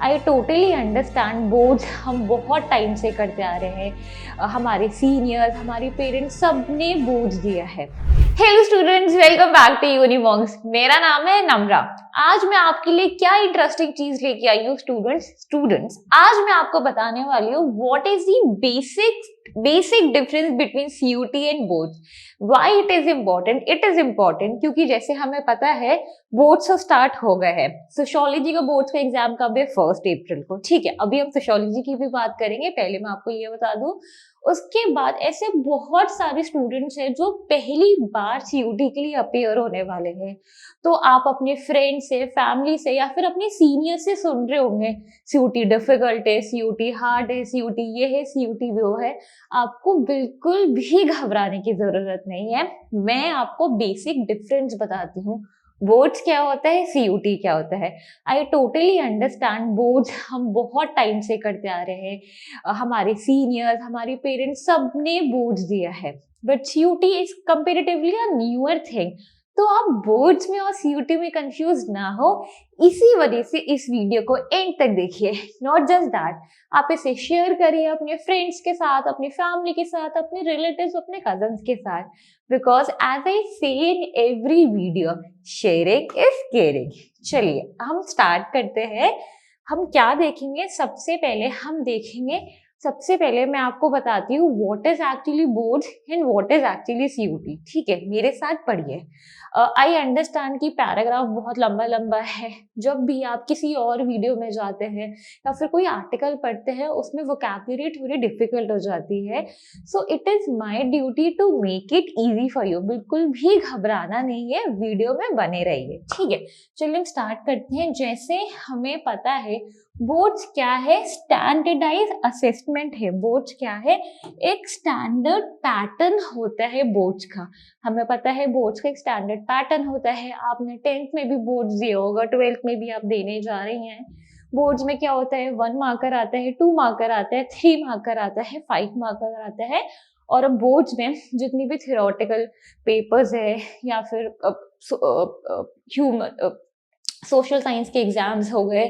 I totally understand boards हम बहुत time से करते आ रहे हैं। हमारे सीनियर्स, हमारे पेरेंट्स सब ने बोर्ड्स दिया है। Hello students, welcome back to Unimonks. मेरा नाम है नम्रा। आज मैं आपके लिए क्या इंटरेस्टिंग चीज लेके आई हूँ स्टूडेंट्स आज मैं आपको बताने वाली हूँ what is the basic difference between CUET and boards. Why it is important क्योंकि जैसे हमें पता है बोर्ड्स तो स्टार्ट हो गए हैं। सोशियोलॉजी का बोर्ड्स का एग्जाम कब है? 1 अप्रैल को। ठीक है, अभी हम सोशियोलॉजी की भी बात करेंगे। पहले मैं आपको ये बता दूं, उसके बाद ऐसे बहुत सारे स्टूडेंट्स हैं जो पहली बार सीयूटी के लिए अपेयर होने वाले हैं। तो आप अपने फ्रेंड से, फैमिली से या फिर अपने सीनियर से सुन रहे होंगे सीयूटी डिफिकल्ट है, सीयूटी हार्ड है, सीयूटी ये है, सीयूटी वो है। आपको बिल्कुल भी घबराने की जरूरत नहीं है। मैं आपको बेसिक डिफरेंस बताती हूँ। बोर्ड्स क्या होता है, सीयूटी क्या होता है। आई टोटली अंडरस्टैंड बोर्ड्स हम बहुत टाइम से करते आ रहे हैं। हमारे सीनियर्स, हमारे पेरेंट्स सब ने बोर्ड्स दिया है। But CUET is comparatively a newer thing. तो आप बोर्ड्स में और सीयूटी में कंफ्यूज ना हो, इसी वजह से इस वीडियो को एंड तक देखिए। नॉट जस्ट दैट, आप इसे शेयर करिए अपने फ्रेंड्स के साथ, अपनी फैमिली के साथ, अपने रिलेटिव्स, अपने कजन्स के साथ। बिकॉज एज आई से in every video, sharing is caring. चलिए हम स्टार्ट करते हैं। हम क्या देखेंगे? सबसे पहले मैं आपको बताती हूँ what is actually boards and what is actually CUET. ठीक है, मेरे साथ पढ़िए। आई अंडरस्टैंड कि पैराग्राफ बहुत लंबा लंबा है। जब भी आप किसी और वीडियो में जाते हैं या फिर कोई आर्टिकल पढ़ते हैं, उसमें वोकैबुलरी थोड़ी डिफिकल्ट हो जाती है। So it is my duty to make it easy for you. बिल्कुल भी घबराना नहीं है, वीडियो में बने रहिए। ठीक है, चलिए स्टार्ट करते हैं। जैसे हमें पता है बोर्ड्स क्या है, स्टैंडर्डाइज असेसमेंट है। बोर्ड्स क्या है? एक स्टैंडर्ड पैटर्न होता है बोर्ड्स का। हमें पता है बोर्ड्स का एक स्टैंडर्ड पैटर्न होता है। आपने 10th में भी बोर्ड्स दिया होगा, 12th में भी आप देने जा रही हैं। बोर्ड्स में क्या होता है? 1 मार्कर आता है, 2 मार्कर आता है, 3 मार्कर आता है, 5 मार्कर आता है। और अब बोर्ड्स में जितनी भी थियोरेटिकल पेपर्स है या फिर ह्यूमन सोशल साइंस के एग्जाम्स हो गए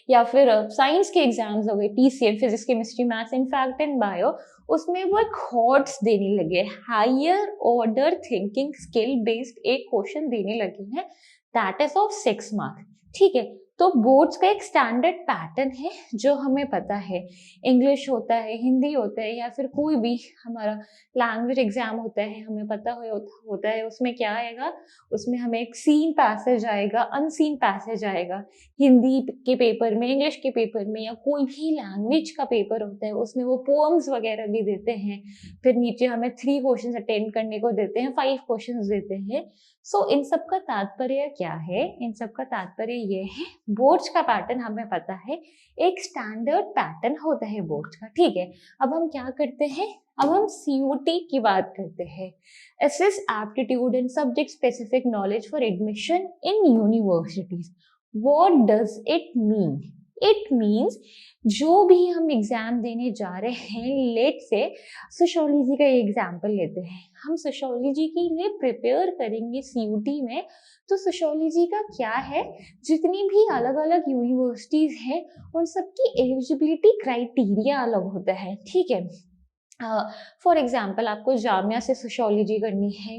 या फिर साइंस के एग्जाम्स हो गए, PCM, physics, chemistry, maths, in fact in bio, उसमें वो एक हॉट्स देने लगे, higher order thinking skill based एक क्वेश्चन देने लगे हैं। That is of 6 marks. ठीक है, तो बोर्ड्स का एक स्टैंडर्ड पैटर्न है जो हमें पता है। इंग्लिश होता है, हिंदी होता है या फिर कोई भी हमारा लैंग्वेज एग्जाम होता है, हमें पता होता है उसमें क्या आएगा। उसमें हमें एक सीन पैसेज आएगा, अनसीन पैसेज आएगा। हिंदी के पेपर में, इंग्लिश के पेपर में या कोई भी लैंग्वेज का पेपर होता है, उसमें वो पोएम्स वगैरह भी देते हैं। फिर नीचे हमें 3 क्वेश्चंस अटेंड करने को देते हैं, 5 क्वेश्चंस देते हैं। सो इन सब का तात्पर्य क्या है? इन सब का तात्पर्य ये है, बोर्ड्स का पैटर्न हमें पता है, एक स्टैंडर्ड पैटर्न होता है बोर्ड्स का। ठीक है, अब हम क्या करते हैं? अब हम सीयूटी की बात करते हैं। Assess aptitude and subject specific knowledge for admission in universities. What does it mean? It means जो भी हम एग्जाम देने जा रहे हैं, लेट से सोशियोलॉजी का एग्जाम्पल लेते हैं। हम सोशियोलॉजी के लिए प्रिपेयर करेंगे सीयूटी में। तो सोशियोलॉजी का क्या है, जितनी भी अलग अलग यूनिवर्सिटीज हैं उन सबकी एलिजिबिलिटी क्राइटेरिया अलग होता है। ठीक है, फॉर एग्जाम्पल आपको जामिया से सोशियोलॉजी करनी है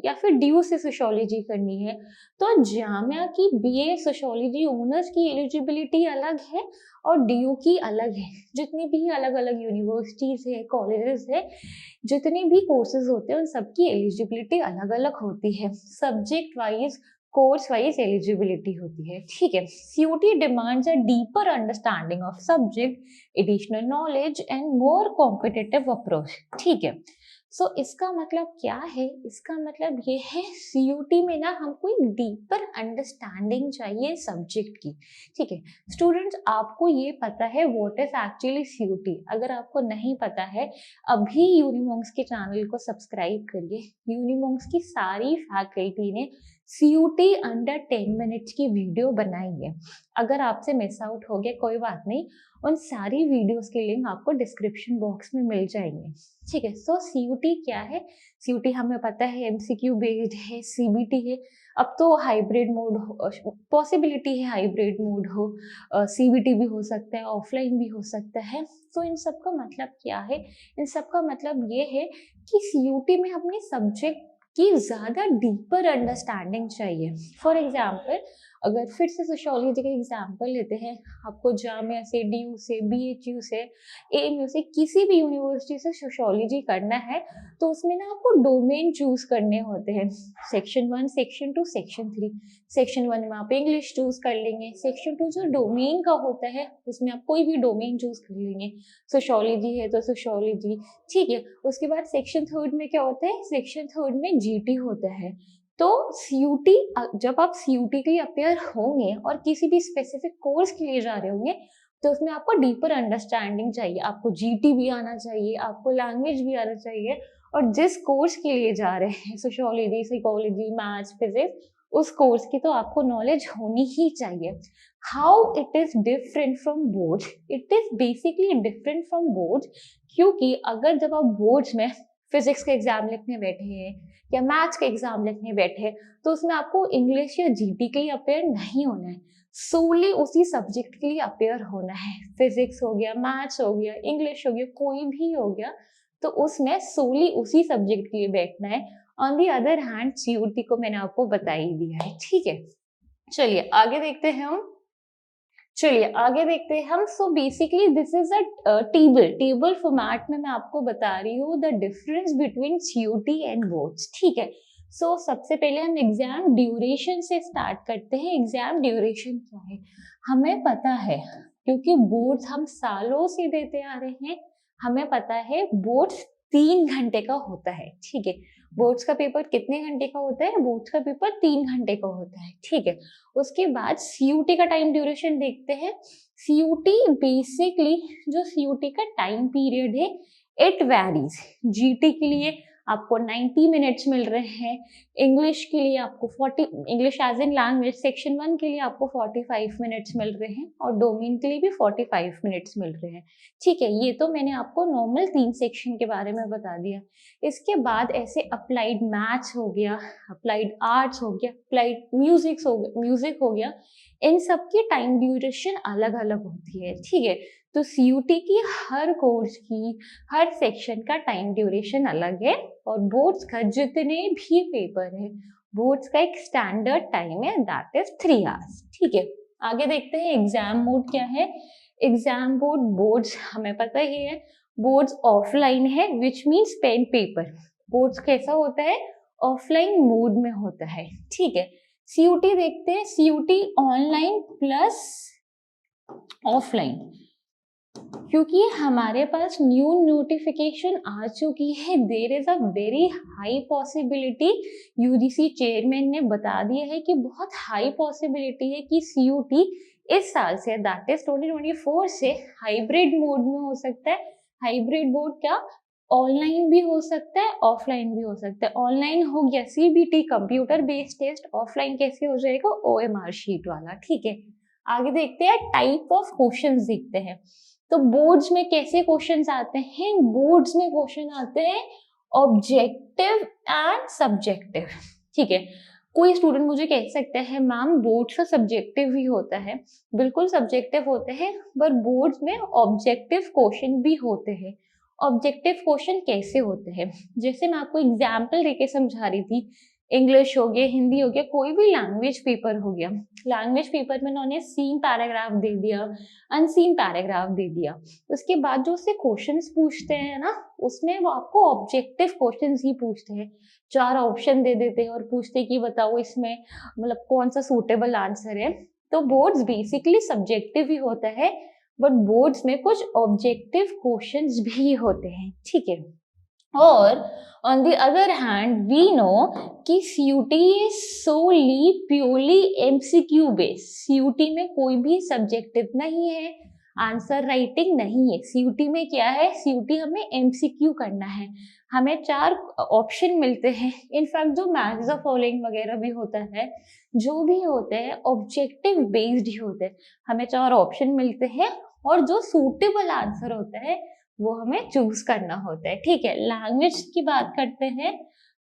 या फिर ड्यू से सोशियोलॉजी करनी है, तो जामिया की बीए सोशियोलॉजी ऑनर्स की एलिजिबिलिटी अलग है और ड्यू की अलग है। जितनी भी अलग अलग यूनिवर्सिटीज है, कॉलेजेस है, जितने भी कोर्सेज होते हैं उन सबकी एलिजिबिलिटी अलग अलग होती है। Subject wise, course wise eligibility होती है। ठीक है, CUET demands a deeper understanding of subject, additional knowledge and more competitive approach. ठीक है, सो इसका मतलब क्या है? इसका मतलब ये है सीयूटी में ना हमको एक डीपर अंडरस्टैंडिंग चाहिए सब्जेक्ट की। ठीक है स्टूडेंट्स, आपको ये पता है व्हाट इज एक्चुअली सीयूटी? अगर आपको नहीं पता है, अभी यूनिमॉन्क्स के चैनल को सब्सक्राइब करिए। यूनिमॉन्क्स की सारी फैकल्टी ने सीयूटी अंडर 10 मिनट्स की वीडियो बनाई है। अगर आपसे मिस आउट हो गया कोई बात नहीं, उन सारी वीडियोस के लिंक आपको डिस्क्रिप्शन बॉक्स में मिल जाएंगे। ठीक है, सो सीयूटी क्या है? सीयूटी हमें पता है एमसीक्यू बेस्ड है, सीबीटी है। अब तो हाइब्रिड मोड पॉसिबिलिटी है, हाइब्रिड मोड हो, सीबीटी भी हो सकता है, ऑफलाइन भी हो सकता है। तो इन सब का मतलब क्या है? इन सब का मतलब ये है कि सीयूटी में अपने सब्जेक्ट की ज़्यादा डीपर अंडरस्टैंडिंग चाहिए। फॉर एग्जाम्पल, अगर फिर से सोशियोलॉजी का एग्जाम्पल लेते हैं, आपको जामिया से, डीयू से, बीएचयू से, एएमयू से, किसी भी यूनिवर्सिटी से सोशियोलॉजी करना है तो उसमें ना आपको डोमेन चूज करने होते हैं। Section 1, section 2, section 3। सेक्शन 1 में आप इंग्लिश चूज कर लेंगे, सेक्शन 2 जो डोमेन का होता है उसमें आप कोई भी डोमेन चूज कर लेंगे, सोशियोलॉजी है तो सोशियोलॉजी, ठीक है। उसके बाद सेक्शन 3 में क्या होता है? सेक्शन 3 में जीटी होता है। तो सीयूटी, जब आप सीयूटी के लिए अपेयर होंगे और किसी भी स्पेसिफिक कोर्स के लिए जा रहे होंगे तो उसमें आपको डीपर अंडरस्टैंडिंग चाहिए, आपको जीटी भी आना चाहिए, आपको लैंग्वेज भी आना चाहिए, और जिस कोर्स के लिए जा रहे हैं, सोशियोलॉजी, साइकोलॉजी, मैथ्स, फिजिक्स, उस कोर्स की तो आपको नॉलेज होनी ही चाहिए। How it is different from boards? It is basically different from boards, क्योंकि अगर जब आप बोर्ड्स में फिजिक्स का एग्जाम लिखने बैठे हैं या मैथ्स का एग्जाम लिखने बैठे हैं तो उसमें आपको इंग्लिश या जीटी के लिए अपेयर नहीं होना है, सोली उसी सब्जेक्ट के लिए अपेयर होना है। फिजिक्स हो गया, मैथ्स हो गया, इंग्लिश हो गया, कोई भी हो गया, तो उसमें सोली उसी सब्जेक्ट के लिए बैठना है। On the other hand CUET को मैंने आपको बता ही दिया है, ठीक है। चलिए आगे देखते हैं हम। चलिए आगे देखते हैं हम। So basically this is a table format में मैं आपको बता रही हूँ the difference between CUET and boards, ठीक है। सो सबसे पहले हम एग्जाम ड्यूरेशन से स्टार्ट करते हैं। एग्जाम ड्यूरेशन क्या है? हमें पता है, क्योंकि बोर्ड्स हम सालों से देते आ रहे हैं, हमें पता है बोर्ड्स 3 घंटे का होता है, ठीक है। बोर्ड्स का पेपर कितने घंटे का होता है? बोर्ड्स का पेपर 3 घंटे का होता है, ठीक है। उसके बाद सीयूटी का टाइम ड्यूरेशन देखते हैं। सीयूटी बेसिकली, जो सीयूटी का टाइम पीरियड है, इट वैरीज। जीटी के लिए आपको 90 मिनट्स मिल रहे हैं, इंग्लिश के लिए आपको 40, English as in language section 1 के लिए आपको 45 मिनट्स मिल रहे हैं, और डोमेन के लिए भी 45 मिनट्स मिल रहे हैं, ठीक है। ये तो मैंने आपको नॉर्मल 3 सेक्शन के बारे में बता दिया। इसके बाद ऐसे अप्लाइड मैथ्स हो गया, अप्लाइड आर्ट्स हो गया, अप्लाइड म्यूजिक हो गया, इन सब की टाइम ड्यूरेशन अलग अलग होती है, ठीक है। तो सीयूटी की हर कोर्स की, हर सेक्शन का टाइम ड्यूरेशन अलग है, और बोर्ड्स का जितने भी पेपर है, बोर्ड्स का एक स्टैंडर्ड टाइम है, दैट इज 3 आवर्स, ठीक है। आगे देखते हैं एग्जाम मोड क्या है। एग्जाम मोड, बोर्ड्स हमें पता ही है, बोर्ड्स ऑफलाइन है, which means pen paper. Boards कैसा होता है? ऑफलाइन मोड में होता है, ठीक है। सीयूटी देखते हैं। सीयूटी ऑनलाइन प्लस ऑफलाइन, क्योंकि हमारे पास न्यू नोटिफिकेशन आ चुकी है, there is a very high possibility, UGC chairman ने बता दिया है कि बहुत हाई पॉसिबिलिटी है कि सीयूटी इस साल से, दैट इज 2024 से हाइब्रिड मोड में हो सकता है। हाइब्रिड मोड क्या? ऑनलाइन भी हो सकता है, ऑफलाइन भी हो सकता है। ऑनलाइन हो गया CBT, computer based test. Offline कैसे हो जाएगा? ओएमआर शीट वाला, ठीक है। आगे देखते हैं टाइप ऑफ क्वेश्चंस देखते हैं। तो बोर्ड्स में कैसे क्वेश्चंस आते हैं? बोर्ड्स में क्वेश्चन आते हैं ऑब्जेक्टिव एंड सब्जेक्टिव, ठीक है। कोई स्टूडेंट मुझे कह सकता है मैम बोर्ड्स का सब्जेक्टिव ही होता है। बिल्कुल सब्जेक्टिव होते हैं, पर बोर्ड्स में ऑब्जेक्टिव क्वेश्चन भी होते हैं। ऑब्जेक्टिव क्वेश्चन कैसे होते हैं? जैसे मैं आपको एग्जाम्पल देके समझा रही थी, इंग्लिश हो गया, हिंदी हो गया, कोई भी लैंग्वेज पेपर हो गया। लैंग्वेज पेपर में उन्होंने सीन पैराग्राफ दे दिया, अनसीन पैराग्राफ दे दिया, उसके बाद जो उससे क्वेश्चंस पूछते हैं ना, उसमें वो आपको ऑब्जेक्टिव क्वेश्चंस ही पूछते हैं। 4 ऑप्शन दे देते हैं और पूछते कि बताओ इसमें मतलब कौन सा सूटेबल आंसर है। तो बोर्ड्स बेसिकली सब्जेक्टिव ही होता है, बट बोर्ड्स में कुछ ऑब्जेक्टिव क्वेश्चंस भी होते हैं, ठीक है। और on the other hand we know कि CUT is solely purely MCQ based. CUT में कोई भी सब्जेक्टिव नहीं है, आंसर राइटिंग नहीं है। सीयूटी में क्या है? सीयूटी हमें एमसीक्यू करना है, हमें 4 ऑप्शन मिलते हैं। इनफैक्ट जो मैच द फॉलोइंग वगैरह भी होता है, जो भी होते हैं ऑब्जेक्टिव बेस्ड ही होते हैं। हमें 4 ऑप्शन मिलते हैं, और जो सूटेबल आंसर होता है वो हमें चूज करना होता है, ठीक है। लैंग्वेज की बात करते हैं,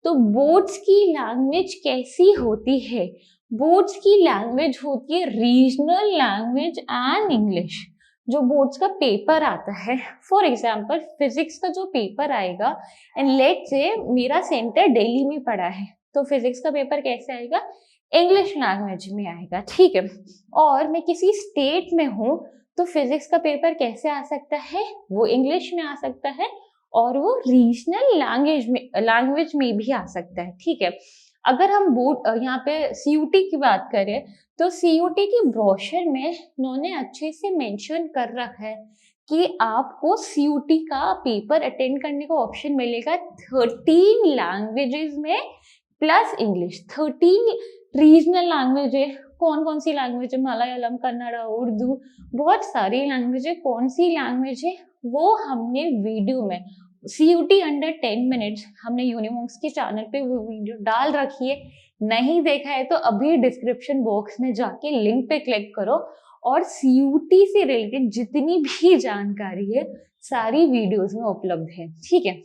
तो बोर्ड्स की लैंग्वेज कैसी होती है? बोर्ड्स की लैंग्वेज होती है रीजनल लैंग्वेज एंड इंग्लिश। जो बोर्ड्स का पेपर आता है, फॉर एग्जाम्पल फिजिक्स का जो पेपर आएगा, एंड लेट से मेरा सेंटर दिल्ली में पड़ा है, तो फिजिक्स का पेपर कैसे आएगा? इंग्लिश लैंग्वेज में आएगा, ठीक है। और मैं किसी स्टेट में हूँ, तो फिजिक्स का पेपर कैसे आ सकता है? वो इंग्लिश में आ सकता है और वो रीजनल लैंग्वेज में भी आ सकता है, ठीक है। अगर हम बोर्ड यहाँ पे सीयूटी की बात करें, तो सीयूटी की ब्रोशर में उन्होंने अच्छे से मेंशन कर रखा है कि आपको सीयूटी का पेपर अटेंड करने का ऑप्शन मिलेगा 13 लैंग्वेजेस में प्लस इंग्लिश। 13 रीजनल लैंग्वेज है। कौन कौन सी लैंग्वेज है? मलयालम, कन्नड़ा, उर्दू, बहुत सारी लैंग्वेज है। कौन सी लैंग्वेज है वो हमने वीडियो में CUT अंडर 10 मिनट्स हमने यूनिमॉक्स के चैनल पे वो वीडियो डाल रखी है। नहीं देखा है तो अभी डिस्क्रिप्शन बॉक्स में जाके लिंक पे क्लिक करो और CUT से रिलेटेड जितनी भी जानकारी है सारी वीडियोस में उपलब्ध है, ठीक है।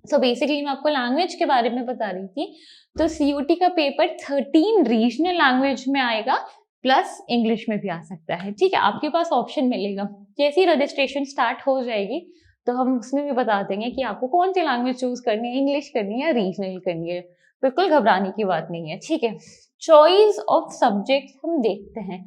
सो बेसिकली मैं आपको लैंग्वेज के बारे में बता रही थी। तो CUT का पेपर 13 रीजनल लैंग्वेज में आएगा प्लस इंग्लिश में भी आ सकता है, ठीक है। आपके पास ऑप्शन मिलेगा। जैसे ही रजिस्ट्रेशन स्टार्ट हो जाएगी तो हम उसमें भी बता देंगे कि आपको कौन सी लैंग्वेज चूज करनी है, इंग्लिश करनी है या रीजनल करनी है। बिल्कुल घबराने की बात नहीं है, ठीक है। चॉइस ऑफ सब्जेक्ट हम देखते हैं।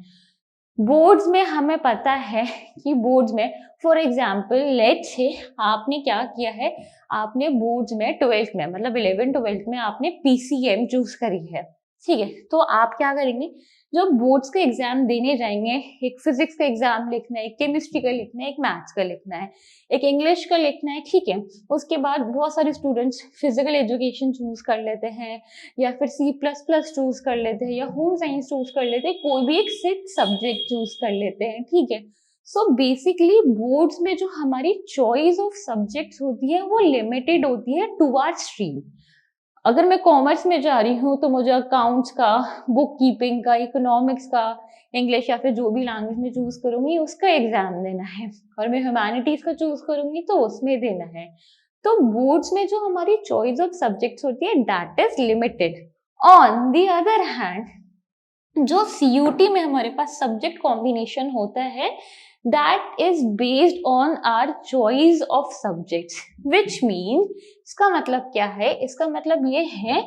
बोर्ड्स में हमें पता है कि बोर्ड्स में फॉर एग्जाम्पल लेट्स से आपने क्या किया है, आपने बोर्ड्स में 12th में मतलब 11th-12th में आपने PCM चूज करी है, ठीक है। तो आप क्या करेंगे, जब बोर्ड्स का एग्जाम देने जाएंगे, एक फिजिक्स का एग्जाम लिखना है, एक केमिस्ट्री का लिखना है, एक मैथ्स का लिखना है, एक इंग्लिश का लिखना है, ठीक है। उसके बाद बहुत सारे स्टूडेंट्स फिजिकल एजुकेशन चूज कर लेते हैं या फिर C++ चूज कर लेते हैं या होम साइंस चूज कर लेते हैं, कोई भी एक 6 सब्जेक्ट चूज कर लेते हैं, ठीक है। सो बेसिकली बोर्ड्स में जो हमारी चॉइस ऑफ सब्जेक्ट्स होती है वो लिमिटेड होती है टुवर्ड्स स्ट्रीम। अगर मैं कॉमर्स में जा रही हूँ तो मुझे अकाउंट्स का, बुक कीपिंग का, इकोनॉमिक्स का, इंग्लिश या फिर जो भी लैंग्वेज में चूज करूंगी उसका एग्जाम देना है। और मैं ह्यूमैनिटीज का चूज करूंगी तो उसमें देना है। तो बोर्ड्स में जो हमारी चॉइस ऑफ सब्जेक्ट्स होती है that is limited. On the other hand जो CUT में हमारे पास सब्जेक्ट कॉम्बिनेशन होता है that is based on our choice of subjects, which means इसका मतलब क्या है? इसका मतलब ये है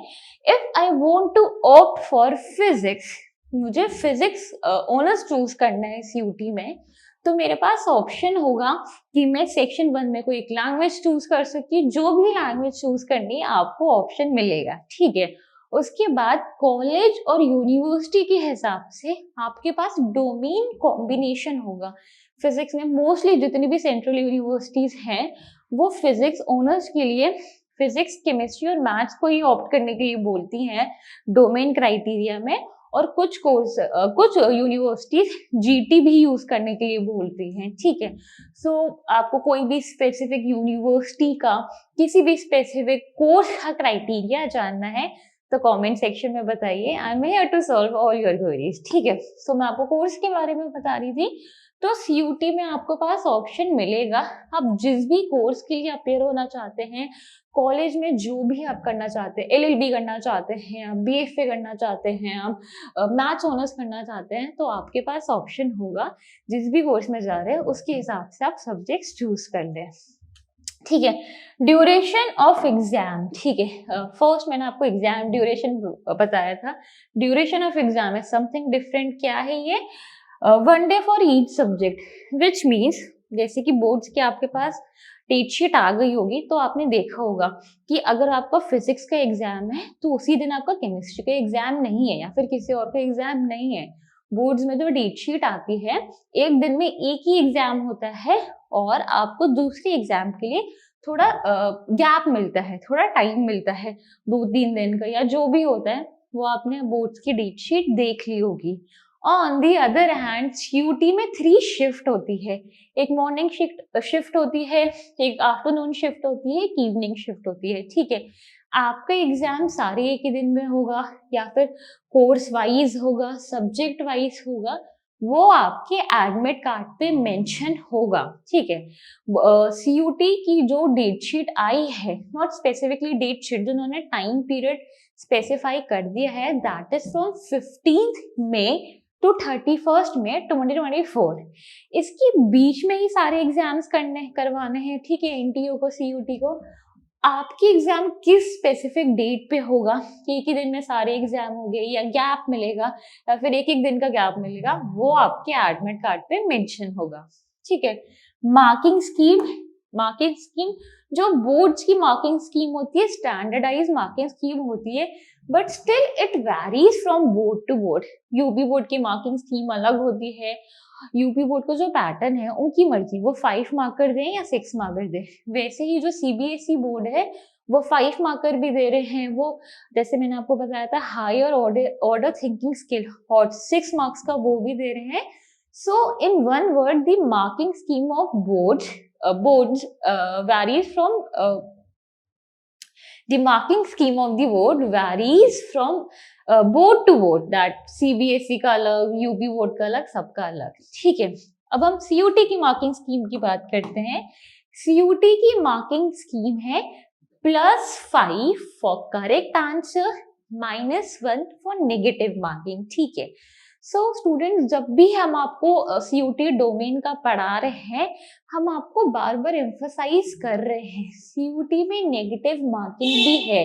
if I want to opt for physics, मुझे फिजिक्स ऑनर्स चूज करना है CUT में, तो मेरे पास ऑप्शन होगा कि मैं सेक्शन 1 में कोई एक लैंग्वेज चूज कर सकती, जो भी लैंग्वेज चूज करनी आपको ऑप्शन मिलेगा, ठीक है। उसके बाद कॉलेज और यूनिवर्सिटी के हिसाब से आपके पास डोमेन कॉम्बिनेशन होगा। फिजिक्स में मोस्टली जितनी भी सेंट्रल यूनिवर्सिटीज हैं वो फिजिक्स ऑनर्स के लिए फिजिक्स, केमिस्ट्री और मैथ्स को ही ऑप्ट करने के लिए बोलती हैं डोमेन क्राइटेरिया में। और कुछ कुछ यूनिवर्सिटीज GT भी यूज करने के लिए बोलती हैं, ठीक है। सो आपको कोई भी स्पेसिफिक यूनिवर्सिटी का किसी भी स्पेसिफिक कोर्स का क्राइटेरिया जानना है तो कमेंट सेक्शन में बताइए। I am here to solve all your queries, ठीक है। सो मैं आपको कोर्स के बारे में बता रही थी। तो CUT में आपको पास ऑप्शन मिलेगा, आप जिस भी कोर्स के लिए अपेयर होना चाहते हैं, कॉलेज में जो भी आप करना चाहते हैं, LLB करना चाहते हैं, आप BFA करना चाहते हैं, आप मैथ्स ऑनर्स करना चाहते हैं, तो आपके पास ऑप्शन होगा जिस भी कोर्स में जा रहे हैं उसके हिसाब से आप सब्जेक्ट्स चूज कर लें, ठीक है। ड्यूरेशन ऑफ एग्जाम, ठीक है। फर्स्ट मैंने आपको एग्जाम ड्यूरेशन बताया था। ड्यूरेशन ऑफ एग्जाम है समथिंग डिफरेंट। क्या है ये? 1 day for each subject, which means जैसे कि बोर्ड्स के आपके पास डेट शीट आ गई होगी तो आपने देखा होगा कि अगर आपका फिजिक्स का एग्जाम है तो उसी दिन आपका केमिस्ट्री का एग्जाम नहीं है या फिर किसी और का एग्जाम नहीं है। बोर्ड्स में जो डेट शीट आती है एक दिन में एक ही एग्जाम होता है और आपको दूसरे एग्जाम के लिए थोड़ा गैप मिलता है, थोड़ा टाइम मिलता है, 2-3 दिन का या जो भी होता है वो आपने बोर्ड्स की डेट शीट देख ली होगी। On the other hand CUT में 3 शिफ्ट होती है। एक मॉर्निंग शिफ्ट होती है, एक आफ्टरनून शिफ्ट होती है, एक इवनिंग शिफ्ट होती है, ठीक है। आपका एग्जाम सारे एक ही दिन में होगा या फिर कोर्स वाइज होगा, सब्जेक्ट वाइज होगा, वो आपके एडमिट कार्ड पे मेंशन होगा, ठीक है। सीयूटी की जो डेट शीट आई है, नॉट स्पेसिफिकली डेट शीट, जिन्होंने टाइम पीरियड स्पेसिफाई कर दिया है, that is from 15th May to 31st May 2024। इसके बीच में ही सारे एग्जाम्स करवाने हैं, ठीक है, एनटीयू को, सीयूटी को। आपकी एग्जाम किस स्पेसिफिक डेट पे होगा, कि एक ही दिन में सारे एग्जाम हो गए या गैप मिलेगा या फिर एक एक दिन का गैप मिलेगा, वो आपके एडमिट कार्ड पे मेंशन होगा, ठीक है। मार्किंग स्कीम जो बोर्ड्स की मार्किंग स्कीम होती है, स्टैंडर्डाइज मार्किंग स्कीम होती है, but still it varies from board to board. UP board की मार्किंग स्कीम अलग होती है। यूपी बोर्ड का जो पैटर्न है, उनकी मर्जी, वो 5 मार्कर दें या 6 मार्कर दें। वैसे ही जो सीबीएसई बोर्ड है, वो 5 मार्कर भी दे रहे हैं। वो जैसे मैंने आपको बताया था, हायर ऑर्डर थिंकिंग स्किल, और 6 मार्क्स का वो भी दे रहे हैं। So in one word, the marking scheme of boards varies from the marking scheme of the board varies from board to board, that CBSE का अलग, यूपी बोर्ड का अलग, सबका अलग, ठीक है। अब हम सीयूटी की मार्किंग स्कीम की बात करते हैं। सीयूटी की मार्किंग स्कीम है +5 for correct answer, -1 for negative marking, ठीक है। सो स्टूडेंट्स, जब भी हम आपको सीयूटी डोमेन का पढ़ा रहे हैं, हम आपको बार बार एम्फसाइज कर रहे हैं, सीयूटी में नेगेटिव मार्किंग भी है।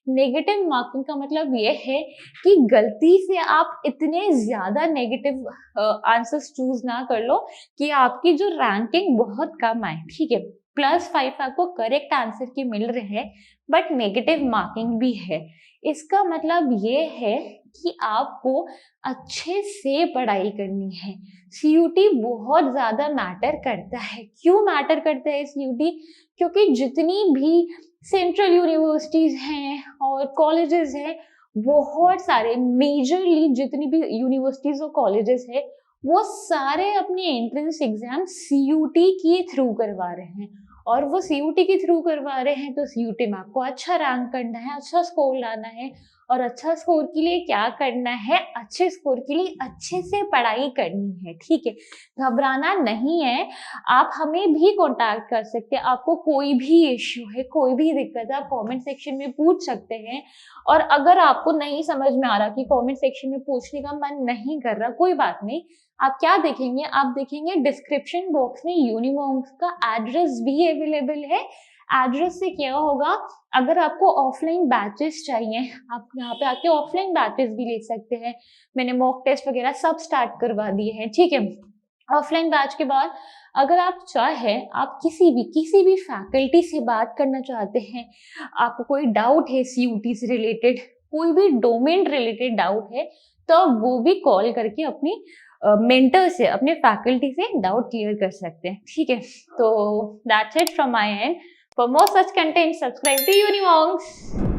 नेगेटिव मार्किंग का मतलब ये है कि गलती से आप इतने ज्यादा नेगेटिव आंसर्स चूज ना कर लो कि आपकी जो रैंकिंग बहुत कम आए, ठीक है। +5 आपको करेक्ट आंसर के मिल रहे हैं, बट नेगेटिव मार्किंग भी है। इसका मतलब ये है कि आपको अच्छे से पढ़ाई करनी है। सीयूटी बहुत ज्यादा मैटर करता है। क्यों मैटर करता है सीयूटी? क्योंकि जितनी भी सेंट्रल यूनिवर्सिटीज हैं और कॉलेजेस हैं, बहुत सारे मेजरली जितनी भी यूनिवर्सिटीज और कॉलेजेस हैं, वो सारे अपने एंट्रेंस एग्जाम सीयूटी के थ्रू करवा रहे हैं। और वो सीयूटी के थ्रू करवा रहे हैं, तो सीयूटी में आपको अच्छा रैंक करना है, अच्छा स्कोर लाना है। और अच्छा स्कोर के लिए क्या करना है? अच्छे स्कोर के लिए अच्छे से पढ़ाई करनी है, ठीक है। घबराना नहीं है। आप हमें भी कांटेक्ट कर सकते हैं। आपको कोई भी इश्यू है, कोई भी दिक्कत है, आप कमेंट सेक्शन में पूछ सकते हैं। और अगर आपको नहीं समझ में आ रहा, कि कमेंट सेक्शन में पूछने का मन नहीं कर रहा, कोई बात नहीं। आप क्या देखेंगे? आप देखेंगे डिस्क्रिप्शन बॉक्स में यूनिमॉन्क्स का एड्रेस भी अवेलेबल है। एड्रेस से क्या होगा, अगर आपको ऑफलाइन बैचेस चाहिए, आप यहाँ पे आके ऑफलाइन बैचेस भी ले सकते हैं। मैंने मॉक टेस्ट वगैरह सब स्टार्ट करवा दिए हैं, ठीक है। ऑफलाइन बैच के बाद अगर आप चाहें, आप किसी भी फैकल्टी से बात करना चाहते हैं, आपको कोई डाउट है सीयूटी से रिलेटेड, कोई भी डोमेन रिलेटेड डाउट है, तो वो भी कॉल करके अपनी मेंटर से, अपने फैकल्टी से डाउट क्लियर कर सकते हैं, ठीक है। तो that's it from my and. For more such content, subscribe to Unimorgs.